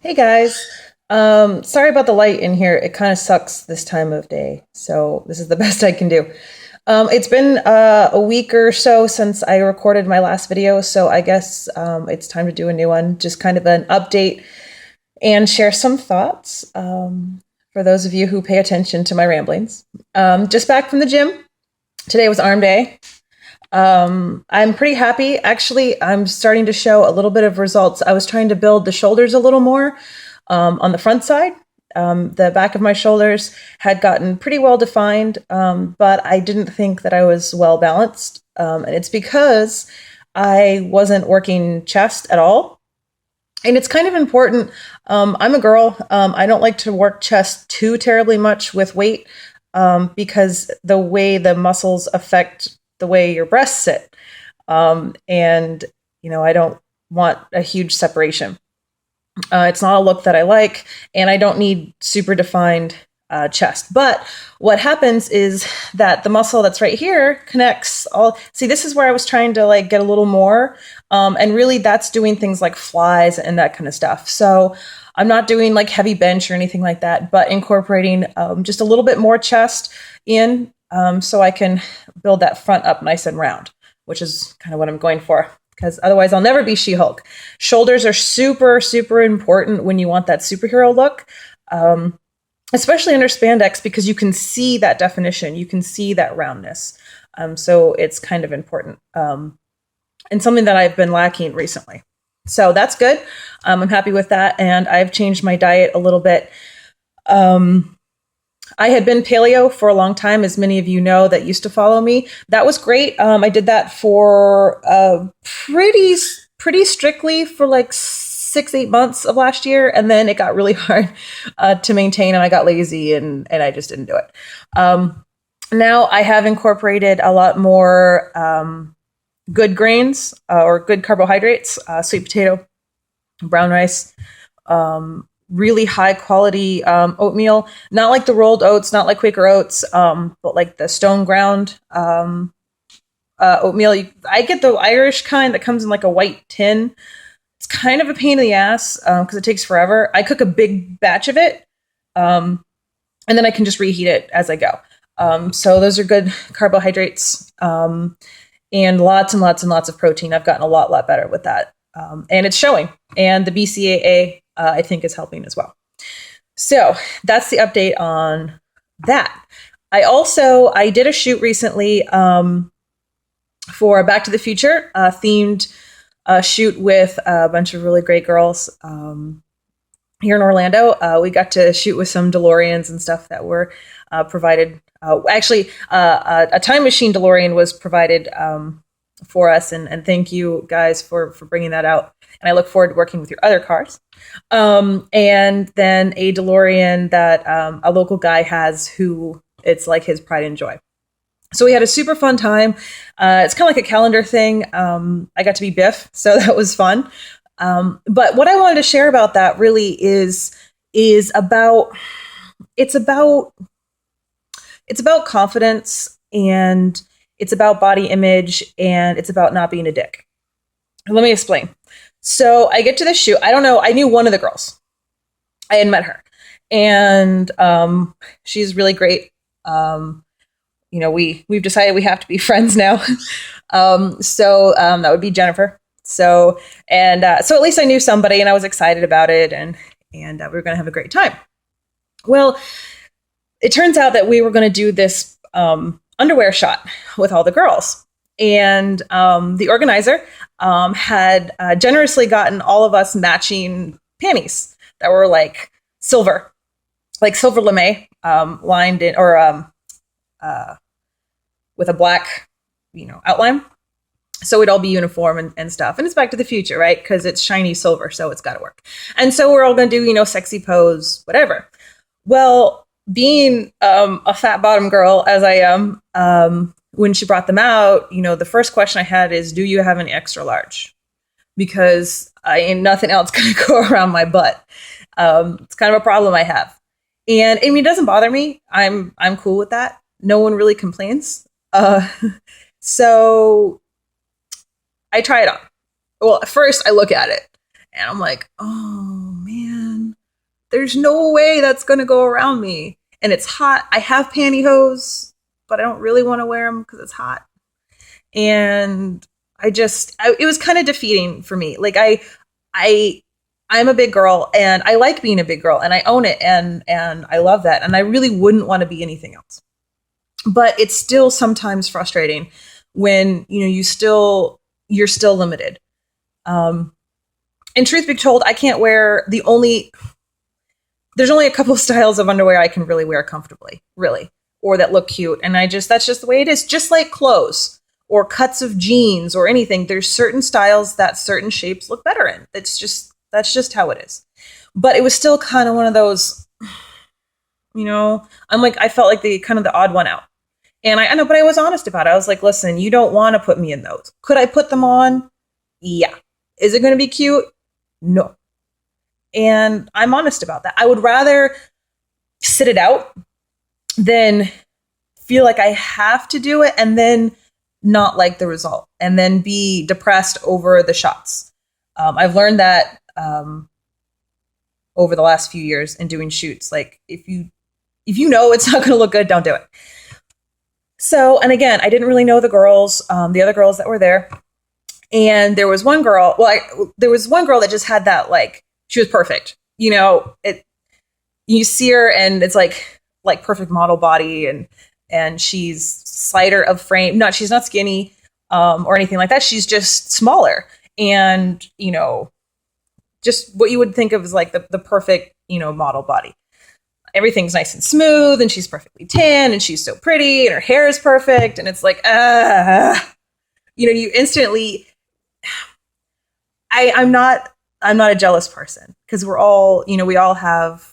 Hey guys. Sorry about the light in here. It kind of sucks this time of day, so this is the best I can do. It's been a week or so since I recorded my last video, so I guess it's time to do a new one. Just kind of an update and share some thoughts for those of you who pay attention to my ramblings. Just back from the gym. Today was arm day. I'm pretty happy. Actually, I'm starting to show a little bit of results. I was trying to build the shoulders a little more on the front side. The back of my shoulders had gotten pretty well defined, but I didn't think that I was well balanced. And it's because I wasn't working chest at all. And it's kind of important. I'm a girl. I don't like to work chest too terribly much with weight because the way the muscles affect the way your breasts sit. And, I don't want a huge separation. It's not a look that I like, and I don't need super defined chest. But what happens is that the muscle that's right here connects all. See, this is where I was trying to like get a little more, and really that's doing things like flies and that kind of stuff. So I'm not doing like heavy bench or anything like that, but incorporating just a little bit more chest in, so I can build that front up nice and round, which is kind of what I'm going for. Because otherwise I'll never be She-Hulk. Shoulders are super, super important when you want that superhero look, especially under spandex, because you can see that definition. You can see that roundness. So it's kind of important, and something that I've been lacking recently. So that's good. I'm happy with that. And I've changed my diet a little bit. I had been paleo for a long time, as many of you know that used to follow me. That was great. I did that for pretty strictly for like 6-8 months of last year, and then it got really hard to maintain, and I got lazy, and I just didn't do it. Now I have incorporated a lot more good grains or good carbohydrates, sweet potato, brown rice, really high quality oatmeal, not like the rolled oats, not like Quaker oats, but like the stone ground oatmeal. I get the Irish kind that comes in like a white tin. It's kind of a pain in the ass because it takes forever. I cook a big batch of it, and then I can just reheat it as I go. So those are good carbohydrates, and lots and lots of protein. I've gotten a lot better with that, and it's showing. And the BCAA, I think, is helping as well. So that's the update on that. I did a shoot recently for a Back to the Future themed shoot with a bunch of really great girls here in Orlando. We got to shoot with some DeLoreans and stuff that were provided. A time machine DeLorean was provided for us, and thank you guys for bringing that out. And I look forward to working with your other cars. And then a DeLorean that a local guy has, who it's like his pride and joy. So we had a super fun time. It's kind of like a calendar thing. I got to be Biff, so that was fun. But what I wanted to share about that really is about it's about confidence, and it's about body image, and it's about not being a dick. Let me explain. So I get to the shoot. I don't know. I knew one of the girls. I had met her, and she's really great. We've decided we have to be friends now. So that would be Jennifer. So at least I knew somebody, and I was excited about it, and we were going to have a great time. Well, it turns out that we were going to do this underwear shot with all the girls. And the organizer had generously gotten all of us matching panties that were like silver lame, lined in, or with a black, outline. So we'd all be uniform and stuff. And it's Back to the Future, right? Because it's shiny silver, so it's got to work. And so we're all going to do, sexy pose, whatever. Well, being a fat bottom girl as I am, when she brought them out, the first question I had is, do you have an extra large? Because I ain't nothing else going to go around my butt. It's kind of a problem I have. And I mean, it doesn't bother me. I'm cool with that. No one really complains. So I try it on. Well, at first I look at it and I'm like, oh man, There's no way that's going to go around me. And it's hot. I have pantyhose, but I don't really want to wear them because it's hot. And it was kind of defeating for me. Like I'm a big girl and I like being a big girl and I own it and I love that. And I really wouldn't want to be anything else. But it's still sometimes frustrating when, you're still limited. And truth be told, I can't wear there's only a couple of styles of underwear I can really wear comfortably, really, or that look cute. And that's just the way it is. Just like clothes or cuts of jeans or anything, there's certain styles that certain shapes look better in. That's just how it is. But it was still kind of one of those, I felt like the odd one out. And I know, but I was honest about it. I was like, listen, you don't want to put me in those. Could I put them on? Yeah. Is it going to be cute? No. And I'm honest about that. I would rather sit it out than feel like I have to do it and then not like the result and then be depressed over the shots. I've learned that over the last few years in doing shoots. Like if you know it's not going to look good, don't do it. So, and again, I didn't really know the girls, the other girls that were there. And there was one girl, that just had that, like, she was perfect. You see her and it's like perfect model body and she's slighter of frame. She's not skinny or anything like that. She's just smaller and, just what you would think of as like the perfect, model body. Everything's nice and smooth and she's perfectly tan and she's so pretty and her hair is perfect. And it's like, you instantly, I'm not a jealous person because we're all, we all have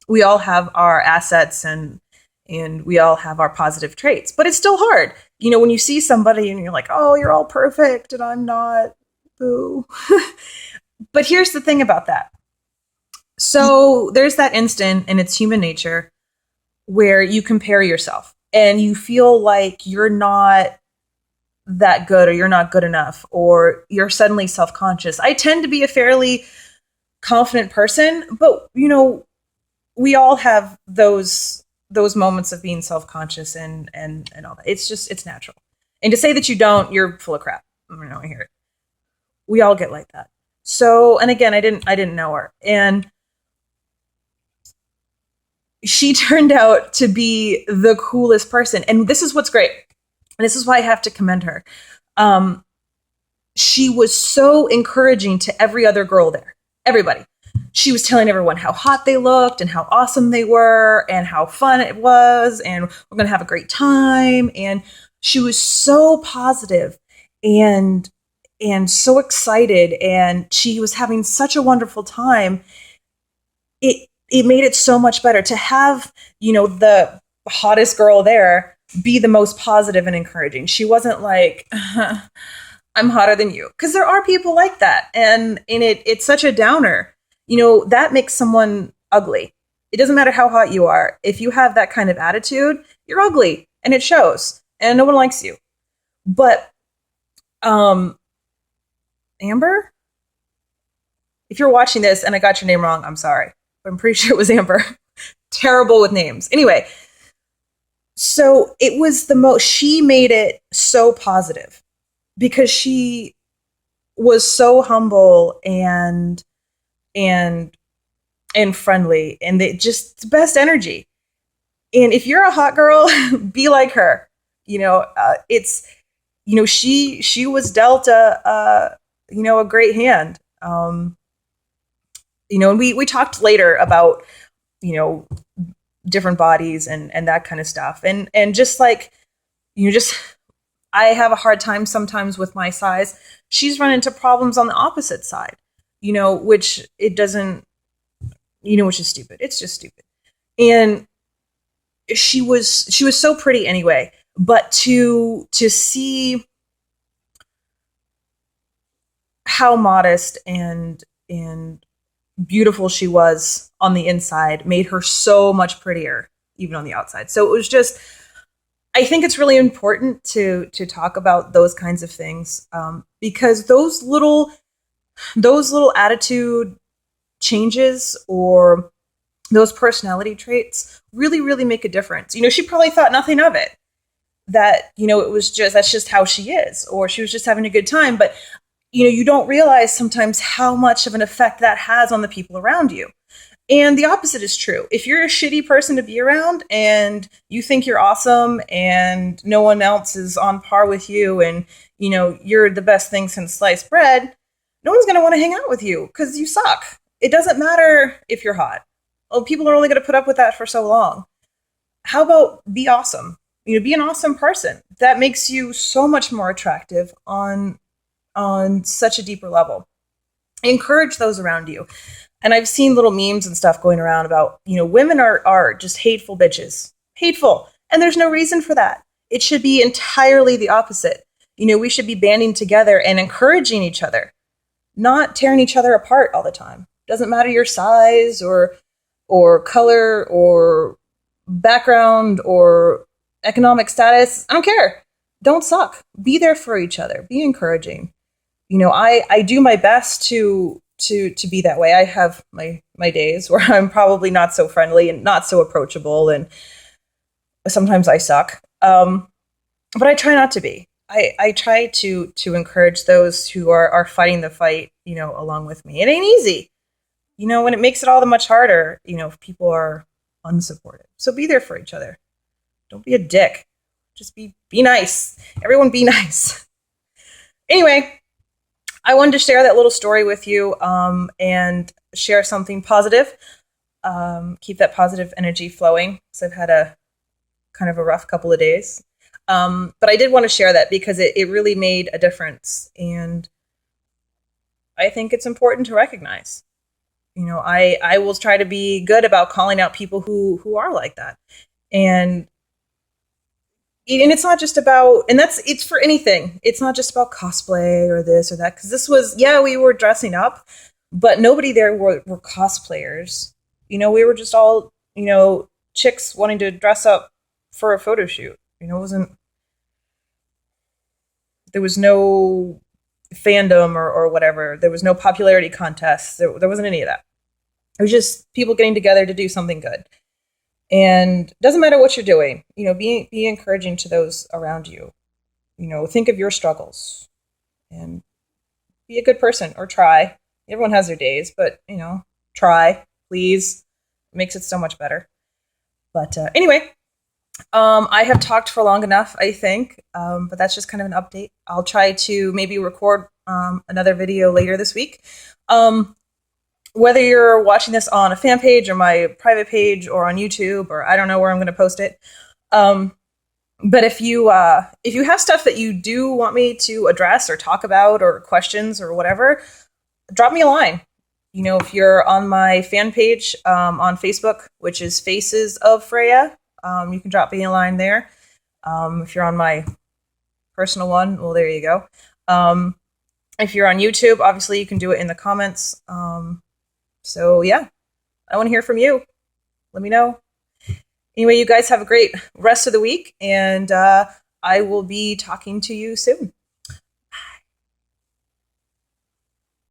our assets and we all have our positive traits, but it's still hard. When you see somebody and you're like, oh, you're all perfect and I'm not, boo. But here's the thing about that. So there's that instant, and it's human nature, where you compare yourself and you feel like you're not that good or you're not good enough or you're suddenly self-conscious. I tend to be a fairly confident person, but we all have those moments of being self-conscious and all that. It's natural. And to say that you don't, you're full of crap. I hear it. We all get like that. So, and again, I didn't know her. And she turned out to be the coolest person. And this is what's great. And this is why I have to commend her. She was so encouraging to every other girl there. Everybody. She was telling everyone how hot they looked and how awesome they were and how fun it was. And we're going to have a great time. And she was so positive and so excited. And she was having such a wonderful time. It made it so much better to have, the hottest girl there be the most positive and encouraging. She wasn't like, I'm hotter than you. Because there are people like that. And it's such a downer. That makes someone ugly. It doesn't matter how hot you are. If you have that kind of attitude, you're ugly. And it shows. And no one likes you. But, Amber? If you're watching this and I got your name wrong, I'm sorry. I'm pretty sure it was Amber. Terrible with names. Anyway, so it was she made it so positive because she was so humble and friendly and just the best energy. And if you're a hot girl, be like her. She was dealt a great hand. And we talked later about, different bodies and that kind of stuff. And just like, I have a hard time sometimes with my size. She's run into problems on the opposite side, which it doesn't, which is stupid. It's just stupid. And she was so pretty anyway, but to see how modest and beautiful she was on the inside made her so much prettier even on the outside. So it was just, I think it's really important to talk about those kinds of things because those little attitude changes or those personality traits really, really make a difference. She probably thought nothing of it, that, it was just, that's just how she is, or she was just having a good time. But, you don't realize sometimes how much of an effect that has on the people around you. And the opposite is true. If you're a shitty person to be around and you think you're awesome and no one else is on par with you and, you're the best thing since sliced bread, no one's going to want to hang out with you because you suck. It doesn't matter if you're hot. Well, people are only going to put up with that for so long. How about be awesome? Be an awesome person. That makes you so much more attractive on such a deeper level. Encourage those around you. And I've seen little memes and stuff going around about, women are just hateful bitches. Hateful. And there's no reason for that. It should be entirely the opposite. We should be banding together and encouraging each other, not tearing each other apart all the time. Doesn't matter your size or color or background or economic status. I don't care. Don't suck. Be there for each other. Be encouraging. I do my best to be that way. I have my days where I'm probably not so friendly and not so approachable, and sometimes I suck. But I try not to be. I try to encourage those who are fighting the fight, along with me. It ain't easy. When it makes it all the much harder, if people are unsupportive. So be there for each other. Don't be a dick. Just be nice. Everyone be nice. Anyway, I wanted to share that little story with you, and share something positive. Keep that positive energy flowing, because I've had a kind of a rough couple of days. But I did want to share that because it really made a difference. And I think it's important to recognize. I will try to be good about calling out people who are like that. And it's not just about, and it's for anything. It's not just about cosplay or this or that. Because this was, we were dressing up, but nobody there were cosplayers. We were just all, chicks wanting to dress up for a photo shoot. There was no fandom or whatever. There was no popularity contest. There wasn't any of that. It was just people getting together to do something good. And it doesn't matter what you're doing, be encouraging to those around you. Think of your struggles and be a good person, or try. Everyone has their days, but, try, please. It makes it so much better. But anyway, I have talked for long enough, I think, but that's just kind of an update. I'll try to maybe record another video later this week. Whether you're watching this on a fan page or my private page or on YouTube, or I don't know where I'm going to post it. But if you have stuff that you do want me to address or talk about, or questions or whatever, drop me a line. If you're on my fan page on Facebook, which is Faces of Freya, you can drop me a line there. If you're on my personal one, well, there you go. If you're on YouTube, obviously you can do it in the comments. So yeah, I want to hear from you. Let me know. Anyway, you guys have a great rest of the week, and I will be talking to you soon.